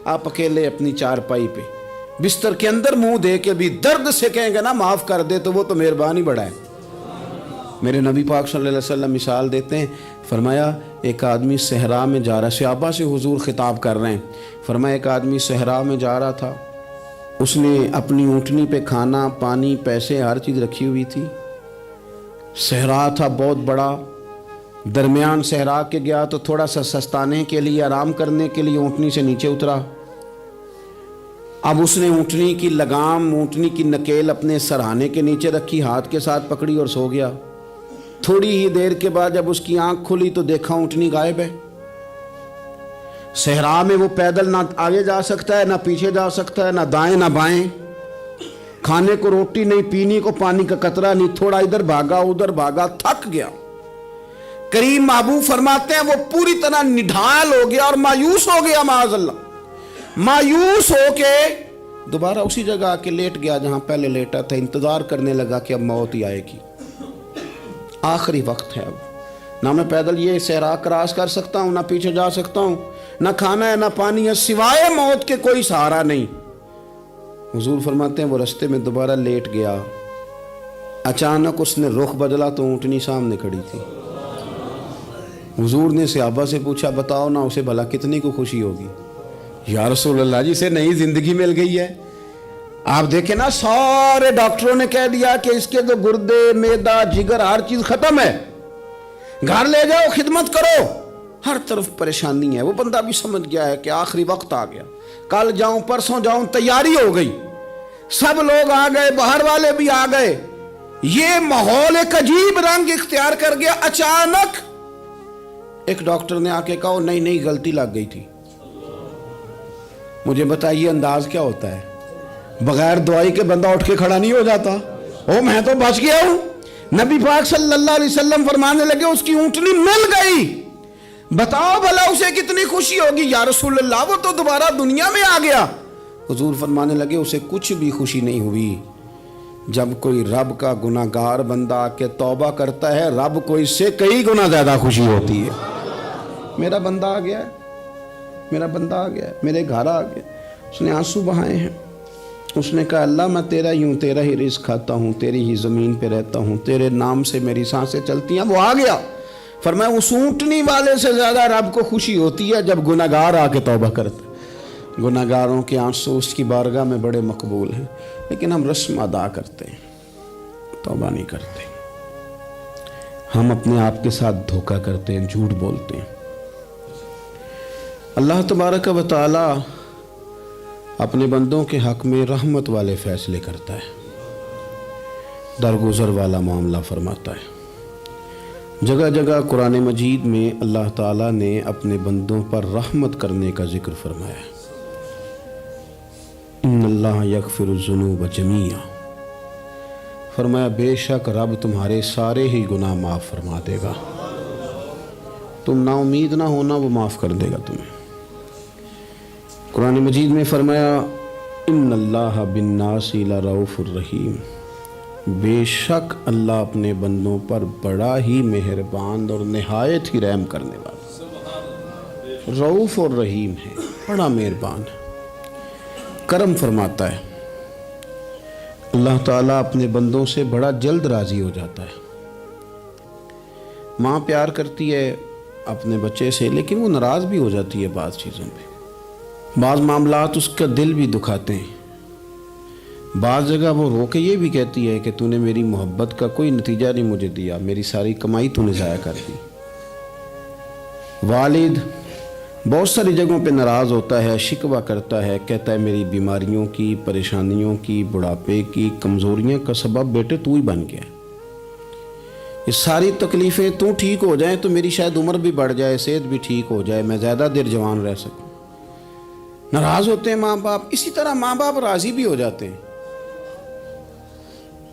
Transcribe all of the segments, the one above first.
آپ اکیلے اپنی چارپائی پہ بستر کے اندر منہ دے کے بھی درد سے کہیں گے نا معاف کر دے تو وہ تو مہربانی بڑا ہے۔ میرے نبی پاک صلی اللہ علیہ وسلم مثال دیتے ہیں، فرمایا ایک آدمی صحرا میں جا رہا، صحابہ سے حضور خطاب کر رہے ہیں، فرمایا ایک آدمی صحرا میں جا رہا تھا، اس نے اپنی اونٹنی پہ کھانا پانی پیسے ہر چیز رکھی ہوئی تھی، صحرا تھا بہت بڑا، درمیان صحرا کے گیا تو تھوڑا سا سستانے کے لیے آرام کرنے کے لیے اونٹنی سے نیچے اترا۔ اب اس نے اونٹنی کی لگام اونٹنی کی نکیل اپنے سرہانے کے نیچے رکھی، ہاتھ کے ساتھ پکڑی اور سو گیا۔ تھوڑی ہی دیر کے بعد جب اس کی آنکھ کھلی تو دیکھا اونٹنی غائب ہے۔ صحرا میں وہ پیدل نہ آگے جا سکتا ہے نہ پیچھے جا سکتا ہے، نہ دائیں نہ بائیں، کھانے کو روٹی نہیں، پینے کو پانی کا قطرہ نہیں، تھوڑا ادھر بھاگا ادھر بھاگا، تھک گیا۔ کریم محبوب فرماتے ہیں وہ پوری طرح نڈھال ہو گیا اور مایوس ہو گیا، معاذ اللہ، مایوس ہو کے دوبارہ اسی جگہ آ کے لیٹ گیا جہاں پہلے لیٹا تھا، انتظار کرنے لگا کہ اب موت ہی آئے گی، آخری وقت ہے، اب نہ میں پیدل یہ صحرا کراس کر سکتا ہوں، نہ پیچھے جا سکتا ہوں، نہ کھانا ہے نہ پانی ہے، سوائے موت کے کوئی سہارا نہیں۔ حضور فرماتے ہیں وہ رستے میں دوبارہ لیٹ گیا، اچانک اس نے رخ بدلا تو اونٹنی سامنے کھڑی تھی۔ حضور نے صحابہ سے پوچھا بتاؤ نا اسے بھلا کتنی کو خوشی ہوگی؟ یا رسول اللہ جی سے نئی زندگی مل گئی ہے۔ آپ دیکھیں نا سارے ڈاکٹروں نے کہہ دیا کہ اس کے تو گردے معدہ جگر ہر چیز ختم ہے، گھر لے جاؤ خدمت کرو، ہر طرف پریشانی ہے۔ وہ بندہ بھی سمجھ گیا ہے کہ آخری وقت آ گیا، کل جاؤں پرسوں جاؤں، تیاری ہو گئی، سب لوگ آ گئے، باہر والے بھی آ گئے، یہ ماحول ایک عجیب رنگ اختیار کر گیا۔ اچانک ایک ڈاکٹر نے آ کے کہا نہیں نہیں غلطی لگ گئی تھی۔ مجھے بتائیے انداز کیا ہوتا ہے؟ بغیر دوائی کے بندہ اٹھ کے کھڑا نہیں ہو جاتا، او میں تو بچ گیا ہوں۔ نبی پاک صلی اللہ علیہ وسلم فرمانے لگے اس کی اونٹنی مل گئی، بتاؤ بھلا اسے کتنی خوشی ہوگی؟ یا رسول اللہ وہ تو دوبارہ دنیا میں آ گیا۔ حضور فرمانے لگے اسے کچھ بھی خوشی نہیں ہوئی۔ جب کوئی رب کا گناہگار بندہ آ کے توبہ کرتا ہے، رب کو اس سے کئی گنا زیادہ خوشی ہوتی ہے۔ میرا بندہ آ گیا ہے، میرا بندہ آ گیا ہے، میرے گھر آ گیا۔ اس نے آنسو بہائے ہیں، اس نے کہا اللہ میں تیرا ہی ہوں، تیرا ہی رزق کھاتا ہوں، تیری ہی زمین پہ رہتا ہوں، تیرے نام سے میری سانسیں چلتی ہیں۔ وہ آ گیا۔ فرمایا اس اونٹنی والے سے زیادہ رب کو خوشی ہوتی ہے جب گناہگار آ کے توبہ کرتا ہے۔ گناہگاروں کے آنسو اس کی بارگاہ میں بڑے مقبول ہیں، لیکن ہم رسم ادا کرتے ہیں، توبہ نہیں کرتے۔ ہم اپنے آپ کے ساتھ دھوکہ کرتے ہیں، جھوٹ بولتے ہیں۔ اللہ تبارک و تعالی اپنے بندوں کے حق میں رحمت والے فیصلے کرتا ہے، درگزر والا معاملہ فرماتا ہے۔ جگہ جگہ قرآن مجید میں اللہ تعالیٰ نے اپنے بندوں پر رحمت کرنے کا ذکر فرمایا ہے۔ ان اللہ یغفر الذنوب جمیعا، فرمایا بے شک رب تمہارے سارے ہی گناہ معاف فرما دے گا، تم نا امید نہ ہونا، وہ معاف کر دے گا تمہیں۔ قرآن مجید میں فرمایا ان اللہ بالناس لرؤوف الرحیم، بے شک اللہ اپنے بندوں پر بڑا ہی مہربان اور نہایت ہی رحم کرنے والا، رؤوف اور رحیم ہے، بڑا مہربان ہے، کرم فرماتا ہے۔ اللہ تعالیٰ اپنے بندوں سے بڑا جلد راضی ہو جاتا ہے۔ ماں پیار کرتی ہے اپنے بچے سے، لیکن وہ ناراض بھی ہو جاتی ہے بعض چیزوں پہ، بعض معاملات اس کا دل بھی دکھاتے ہیں، بعض جگہ وہ رو کے یہ بھی کہتی ہے کہ تو نے میری محبت کا کوئی نتیجہ نہیں مجھے دیا، میری ساری کمائی تو نے ضائع کر دی۔ والد بہت ساری جگہوں پہ ناراض ہوتا ہے، شکوہ کرتا ہے، کہتا ہے میری بیماریوں کی، پریشانیوں کی، بڑھاپے کی، کمزوریاں کا سبب بیٹے تو ہی بن گیا، یہ ساری تکلیفیں تو ٹھیک ہو جائیں تو میری شاید عمر بھی بڑھ جائے، صحت بھی ٹھیک ہو جائے، میں زیادہ دیر جوان رہ سکوں۔ ناراض ہوتے ہیں ماں باپ، اسی طرح ماں باپ راضی بھی ہو جاتے ہیں،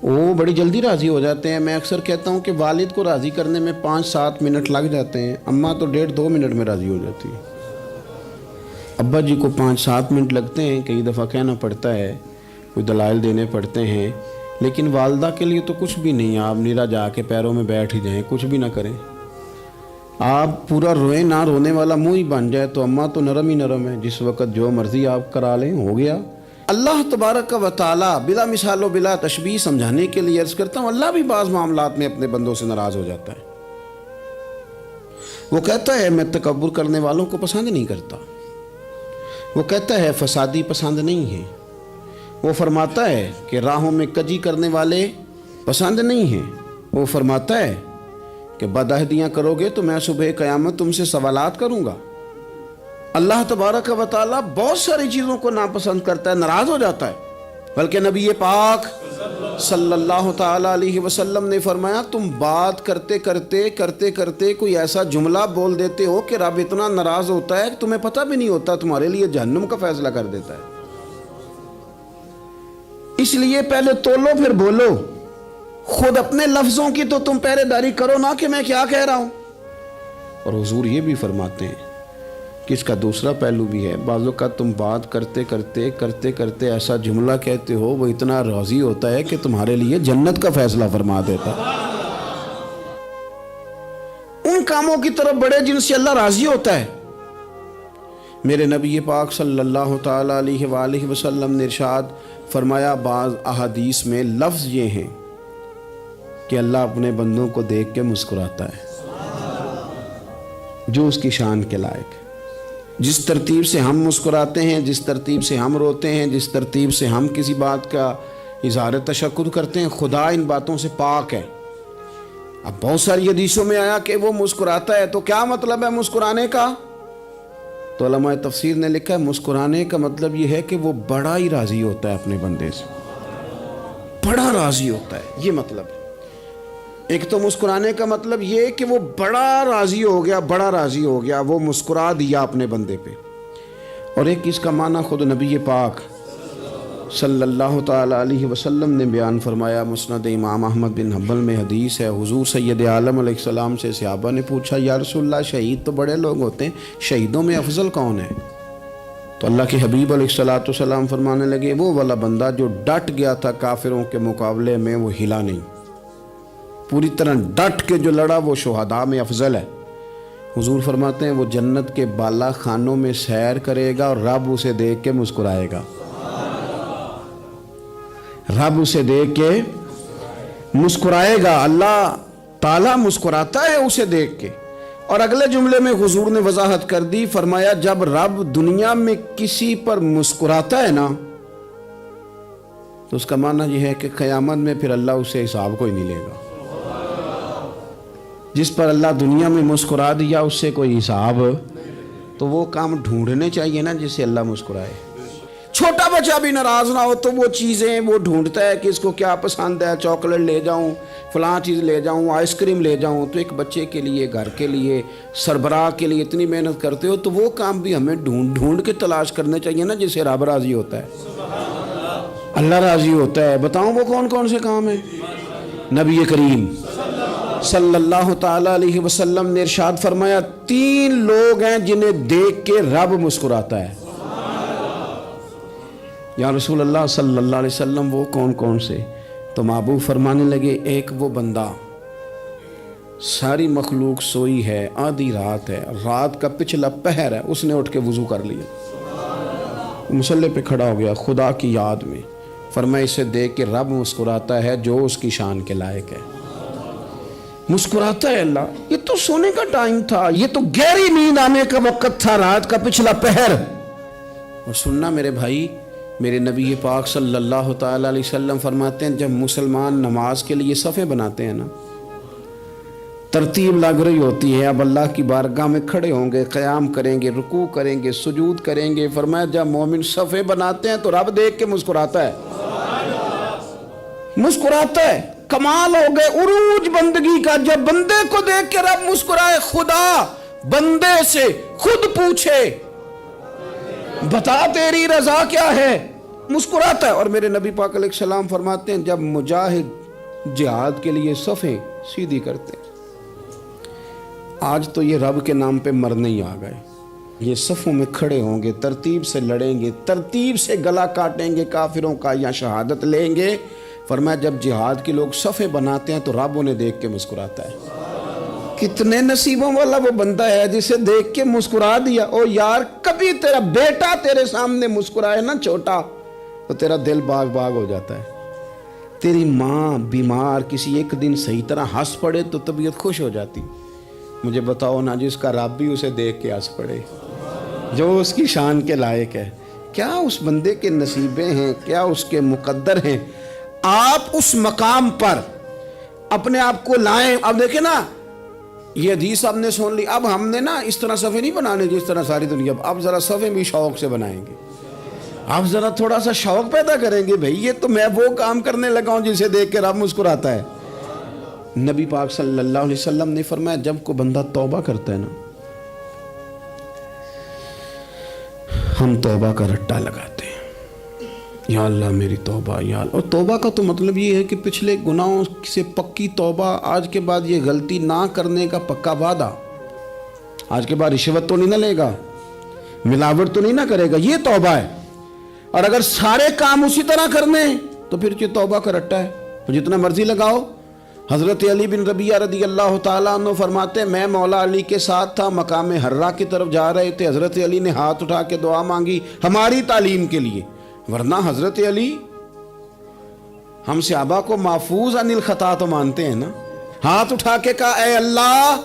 وہ بڑی جلدی راضی ہو جاتے ہیں۔ میں اکثر کہتا ہوں کہ والد کو راضی کرنے میں 5-7 منٹ لگ جاتے ہیں، اماں تو 1.5-2 منٹ میں راضی ہو جاتی ہے۔ ابا جی کو 5-7 منٹ لگتے ہیں، کئی دفعہ کہنا پڑتا ہے، کوئی دلائل دینے پڑتے ہیں، لیکن والدہ کے لیے تو کچھ بھی نہیں، آپ نیرا جا کے پیروں میں بیٹھ ہی جائیں، کچھ بھی نہ کریں، آپ پورا روئیں نہ رونے والا منہ ہی بن جائے تو اماں تو نرم ہی نرم ہے، جس وقت جو مرضی آپ کرا لیں ہو گیا۔ اللہ تبارک و تعالیٰ بلا مثال و بلا تشبیہ سمجھانے کے لیے عرض کرتا ہوں، اللہ بھی بعض معاملات میں اپنے بندوں سے ناراض ہو جاتا ہے۔ وہ کہتا ہے میں تکبر کرنے والوں کو پسند نہیں کرتا، وہ کہتا ہے فسادی پسند نہیں ہے، وہ فرماتا ہے کہ راہوں میں کجی کرنے والے پسند نہیں ہیں، وہ فرماتا ہے کہ بدعہدیاں کرو گے تو میں صبح قیامت تم سے سوالات کروں گا۔ اللہ تبارک و تعالیٰ بہت ساری چیزوں کو ناپسند کرتا ہے، ناراض ہو جاتا ہے۔ بلکہ نبی پاک صلی اللہ تعالیٰ علیہ وسلم نے فرمایا تم بات کرتے کرتے کوئی ایسا جملہ بول دیتے ہو کہ رب اتنا ناراض ہوتا ہے کہ تمہیں پتہ بھی نہیں ہوتا، تمہارے لیے جہنم کا فیصلہ کر دیتا ہے۔ اس لیے پہلے تولو پھر بولو، خود اپنے لفظوں کی تو تم پہرے داری کرو نا کہ میں کیا کہہ رہا ہوں۔ اور حضور یہ بھی فرماتے ہیں کہ اس کا دوسرا پہلو بھی ہے، بعض اوقات تم بات کرتے ایسا جملہ کہتے ہو وہ اتنا راضی ہوتا ہے کہ تمہارے لیے جنت کا فیصلہ فرما دیتا ہے۔ ان کاموں کی طرف بڑے جن سے اللہ راضی ہوتا ہے۔ میرے نبی پاک صلی اللہ تعالیٰ علیہ وآلہ وسلم نے ارشاد فرمایا، بعض احادیث میں لفظ یہ ہیں کہ اللہ اپنے بندوں کو دیکھ کے مسکراتا ہے جو اس کی شان کے لائق ہے۔ جس ترتیب سے ہم مسکراتے ہیں، جس ترتیب سے ہم روتے ہیں، جس ترتیب سے ہم کسی بات کا اظہار تشکر کرتے ہیں، خدا ان باتوں سے پاک ہے۔ اب بہت ساری حدیثوں میں آیا کہ وہ مسکراتا ہے، تو کیا مطلب ہے مسکرانے کا؟ تو علماء تفسیر نے لکھا ہے مسکرانے کا مطلب یہ ہے کہ وہ بڑا ہی راضی ہوتا ہے اپنے بندے سے، بڑا راضی ہوتا ہے، یہ مطلب ہے۔ ایک تو مسکرانے کا مطلب یہ کہ وہ بڑا راضی ہو گیا، وہ مسکرا دیا اپنے بندے پہ۔ اور ایک اس کا معنی خود نبی پاک صلی اللہ تعالیٰ علیہ وسلم نے بیان فرمایا۔ مسند امام احمد بن حنبل میں حدیث ہے، حضور سید عالم علیہ السلام سے صحابہ نے پوچھا یا رسول اللہ شہید تو بڑے لوگ ہوتے ہیں، شہیدوں میں افضل کون ہے؟ تو اللہ کے حبیب علیہ السلام فرمانے لگے وہ والا بندہ جو ڈٹ گیا تھا کافروں کے مقابلے میں، وہ ہلا نہیں، پوری طرح ڈٹ کے جو لڑا وہ شہداء میں افضل ہے۔ حضور فرماتے ہیں وہ جنت کے بالا خانوں میں سیر کرے گا اور رب اسے دیکھ کے مسکرائے گا، رب اسے دیکھ کے مسکرائے گا، اللہ تعالیٰ مسکراتا ہے اسے دیکھ کے۔ اور اگلے جملے میں حضور نے وضاحت کر دی، فرمایا جب رب دنیا میں کسی پر مسکراتا ہے نا تو اس کا معنی یہ ہے کہ قیامت میں پھر اللہ اسے حساب کوئی نہیں لے گا۔ جس پر اللہ دنیا میں مسکرا دیا اس سے کوئی حساب، تو وہ کام ڈھونڈنے چاہیے نا جس سے اللہ مسکرائے۔ چھوٹا بچہ بھی ناراض نہ ہو تو وہ چیزیں وہ ڈھونڈتا ہے کہ اس کو کیا پسند ہے، چاکلیٹ لے جاؤں، فلاں چیز لے جاؤں، آئس کریم لے جاؤں۔ تو ایک بچے کے لیے، گھر کے لیے، سربراہ کے لیے اتنی محنت کرتے ہو تو وہ کام بھی ہمیں ڈھونڈ کے تلاش کرنے چاہیے نا جس سے رب راضی ہوتا ہے، اللہ راضی ہوتا ہے۔ بتاؤں وہ کون کون سے کام ہیں؟ نبی کریم صلی اللہ تعالیٰ علیہ وسلم نے ارشاد فرمایا 3 لوگ ہیں جنہیں دیکھ کے رب مسکراتا ہے۔ یا رسول اللہ صلی اللہ علیہ وسلم وہ کون کون سے؟ تو محبوب فرمانے لگے ایک وہ بندہ ساری مخلوق سوئی ہے، آدھی رات ہے، رات کا پچھلا پہر ہے، اس نے اٹھ کے وضو کر لیا، مصلی پہ کھڑا ہو گیا خدا کی یاد میں، فرمایا اسے دیکھ کے رب مسکراتا ہے جو اس کی شان کے لائق ہے۔ مسکراتا ہے اللہ۔ یہ تو سونے کا ٹائم تھا، یہ تو گہری نیند آنے کا وقت تھا، رات کا پچھلا پہر۔ اور سننا میرے بھائی، میرے نبی پاک صلی اللہ تعالیٰ علیہ وسلم فرماتے ہیں جب مسلمان نماز کے لیے صفیں بناتے ہیں نا، ترتیب لگ رہی ہوتی ہے، اب اللہ کی بارگاہ میں کھڑے ہوں گے، قیام کریں گے، رکوع کریں گے، سجود کریں گے، فرمایا جب مومن صفیں بناتے ہیں تو رب دیکھ کے مسکراتا ہے، مسکراتا ہے۔ کمال ہو گئے عروج بندگی کا، جب بندے کو دیکھ کے رب مسکرائے، خدا بندے سے خود پوچھے بتا تیری رضا کیا ہے، مسکراتا ہے۔ اور میرے نبی پاک علیہ السلام فرماتے ہیں جب مجاہد جہاد کے لیے صفیں سیدھی کرتے ہیں، آج تو یہ رب کے نام پہ مرنے ہی آ گئے، یہ صفوں میں کھڑے ہوں گے، ترتیب سے لڑیں گے، ترتیب سے گلا کاٹیں گے کافروں کا یا شہادت لیں گے۔ فرمایا جب جہاد کے لوگ صفیں بناتے ہیں تو رب انہیں دیکھ کے مسکراتا ہے۔ کتنے نصیبوں والا وہ بندہ ہے جسے دیکھ کے مسکرا دیا. او یار کبھی تیرا بیٹا تیرے سامنے مسکرائے نا چھوٹا تو تیرا دل باغ باغ ہو جاتا ہے. تیری ماں بیمار کسی ایک دن صحیح طرح ہنس پڑے تو طبیعت خوش ہو جاتی. مجھے بتاؤ نا جس کا رب بھی اسے دیکھ کے ہنس پڑے جو اس کی شان کے لائق ہے. کیا اس بندے کے نصیبیں ہیں, کیا اس کے مقدر ہیں. آپ اس مقام پر اپنے آپ کو لائیں. اب دیکھیں نا یہ حدیث آپ نے سن لی. اب ہم نے نا اس طرح صفحے نہیں بنانے جس طرح ساری دنیا. اب ذرا صفحے بھی شوق سے بنائیں گے. آپ ذرا تھوڑا سا شوق پیدا کریں گے. بھئی یہ تو میں وہ کام کرنے لگا ہوں جسے دیکھ کے رب مسکراتا ہے. نبی پاک صلی اللہ علیہ وسلم نے فرمایا جب کوئی بندہ توبہ کرتا ہے نا, ہم توبہ کا رٹا لگاتے ہیں, یا اللہ میری توبہ یا اللہ. اور توبہ کا تو مطلب یہ ہے کہ پچھلے گناہوں سے پکی توبہ, آج کے بعد یہ غلطی نہ کرنے کا پکا وعدہ. آج کے بعد رشوت تو نہیں نہ لے گا, ملاوٹ تو نہیں نہ کرے گا, یہ توبہ ہے. اور اگر سارے کام اسی طرح کرنے تو پھر یہ توبہ کا رٹا ہے, تو جتنا مرضی لگاؤ. حضرت علی بن ربیعہ رضی اللہ تعالیٰ عنہ فرماتے ہیں میں مولا علی کے ساتھ تھا, مقام حرہ کی طرف جا رہے تھے. حضرت علی نے ہاتھ اٹھا کے دعا مانگی ہماری تعلیم کے لیے, ورنہ حضرت علی ہم صحابہ کو محفوظ عن الخطا تو مانتے ہیں نا. ہاتھ اٹھا کے کہا اے اللہ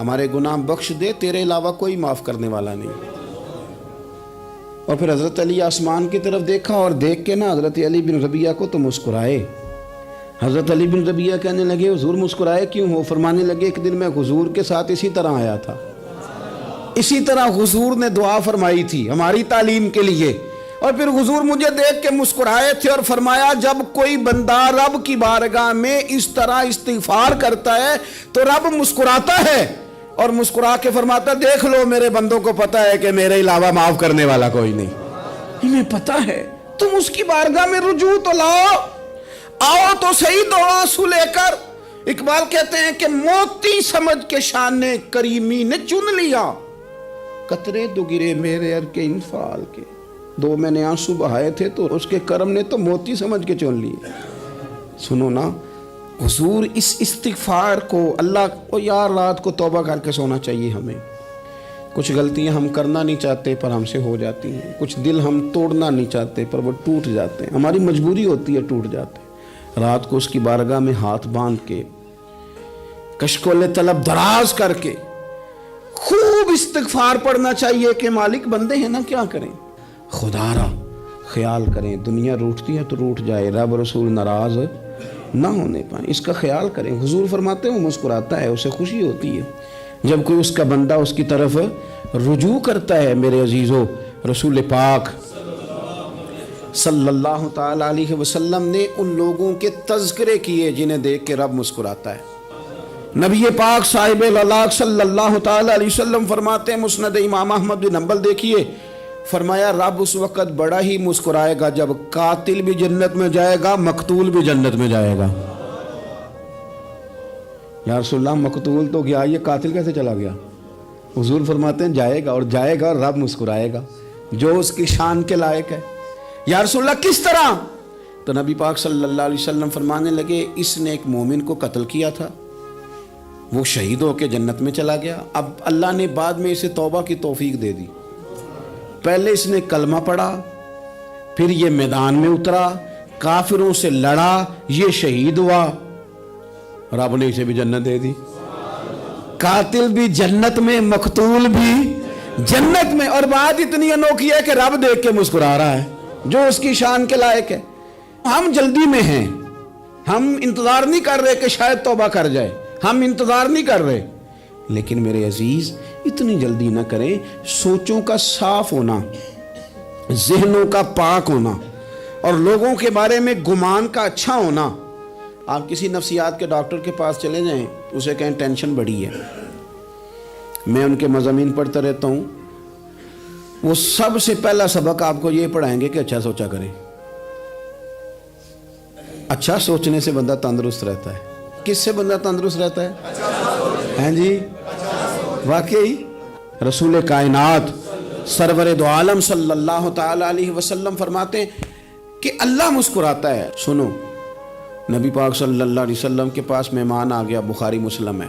ہمارے گناہ بخش دے, تیرے علاوہ کوئی معاف کرنے والا نہیں. اور پھر حضرت علی آسمان کی طرف دیکھا اور دیکھ کے نا حضرت علی بن ربیعہ کو تو مسکرائے. حضرت علی بن ربیعہ کہنے لگے حضور مسکرائے کیوں ہو؟ فرمانے لگے ایک دن میں حضور کے ساتھ اسی طرح آیا تھا, اسی طرح حضور نے دعا فرمائی تھی ہماری تعلیم کے لیے, اور پھر حضور مجھے دیکھ کے مسکرائے تھے اور فرمایا جب کوئی بندہ رب کی بارگاہ میں اس طرح استغفار کرتا ہے تو رب مسکراتا ہے, اور مسکرا کے فرماتا دیکھ لو میرے بندوں کو پتا ہے کہ میرے علاوہ معاف کرنے والا کوئی نہیں. انہیں پتا ہے, تم اس کی بارگاہ میں رجوع تو لاؤ, آؤ تو صحیح دو آنسو لے کر. اقبال کہتے ہیں کہ موتی سمجھ کے شان کریمی نے چن لیا, قطرے دو گرے میرے ار کے انفعال کے. دو میں نے آنسو بہائے تھے تو اس کے کرم نے تو موتی سمجھ کے چن لیے. سنو نا حضور اس استغفار کو اللہ کو یار رات کو توبہ کر کے سونا چاہیے ہمیں. کچھ غلطیاں ہم کرنا نہیں چاہتے پر ہم سے ہو جاتی ہیں, کچھ دل ہم توڑنا نہیں چاہتے پر وہ ٹوٹ جاتے ہیں, ہماری مجبوری ہوتی ہے ٹوٹ جاتے ہیں. رات کو اس کی بارگاہ میں ہاتھ باندھ کے کشکول طلب دراز کر کے خوب استغفار پڑھنا چاہیے کہ مالک بندے ہیں نا کیا کریں, خدا را خیال کریں. دنیا روٹتی ہے تو روٹ جائے, رب رسول ناراض نہ ہونے پائیں, اس کا خیال کریں. حضور فرماتے ہیں وہ مسکراتا ہے, اسے خوشی ہوتی ہے جب کوئی اس کا بندہ اس کی طرف رجوع کرتا ہے. میرے عزیزو رسول پاک صلی اللہ تعالی علیہ وسلم نے ان لوگوں کے تذکرے کیے جنہیں دیکھ کے رب مسکراتا ہے. نبی پاک صاحب الالاق صلی اللہ تعالی علیہ وسلم فرماتے ہیں, مسند امام احمد بن حنبل دیکھیے, فرمایا رب اس وقت بڑا ہی مسکرائے گا جب قاتل بھی جنت میں جائے گا, مقتول بھی جنت میں جائے گا. یا رسول اللہ مقتول تو گیا, یہ قاتل کیسے چلا گیا؟ حضور فرماتے ہیں جائے گا, اور جائے گا اور رب مسکرائے گا جو اس کی شان کے لائق ہے. یا رسول اللہ کس طرح؟ تو نبی پاک صلی اللہ علیہ وسلم فرمانے لگے اس نے ایک مومن کو قتل کیا تھا, وہ شہید ہو کے جنت میں چلا گیا. اب اللہ نے بعد میں اسے توبہ کی توفیق دے دی. پہلے اس نے کلمہ پڑھا, پھر یہ میدان میں اترا, کافروں سے لڑا, یہ شہید ہوا, رب نے اسے بھی جنت دے دی. قاتل بھی جنت میں, مقتول بھی جنت میں. اور بات اتنی انوکھی ہے کہ رب دیکھ کے مسکرا رہا ہے جو اس کی شان کے لائق ہے. ہم جلدی میں ہیں, ہم انتظار نہیں کر رہے کہ شاید توبہ کر جائے, ہم انتظار نہیں کر رہے. لیکن میرے عزیز اتنی جلدی نہ کریں. سوچوں کا صاف ہونا, ذہنوں کا پاک ہونا, اور لوگوں کے بارے میں گمان کا اچھا ہونا. آپ کسی نفسیات کے ڈاکٹر کے پاس چلے جائیں, اسے کہیں ٹینشن بڑی ہے. میں ان کے مضامین پڑھتا رہتا ہوں, وہ سب سے پہلا سبق آپ کو یہ پڑھائیں گے کہ اچھا سوچا کریں. اچھا سوچنے سے بندہ تندرست رہتا ہے. کس سے بندہ تندرست رہتا ہے؟ ہیں جی واقعی رسول کائنات سرور دو عالم صلی اللہ تعالی علیہ وسلم فرماتے ہیں کہ اللہ مسکراتا ہے. سنو, نبی پاک صلی اللہ علیہ وسلم کے پاس مہمان آ گیا, بخاری مسلم ہے.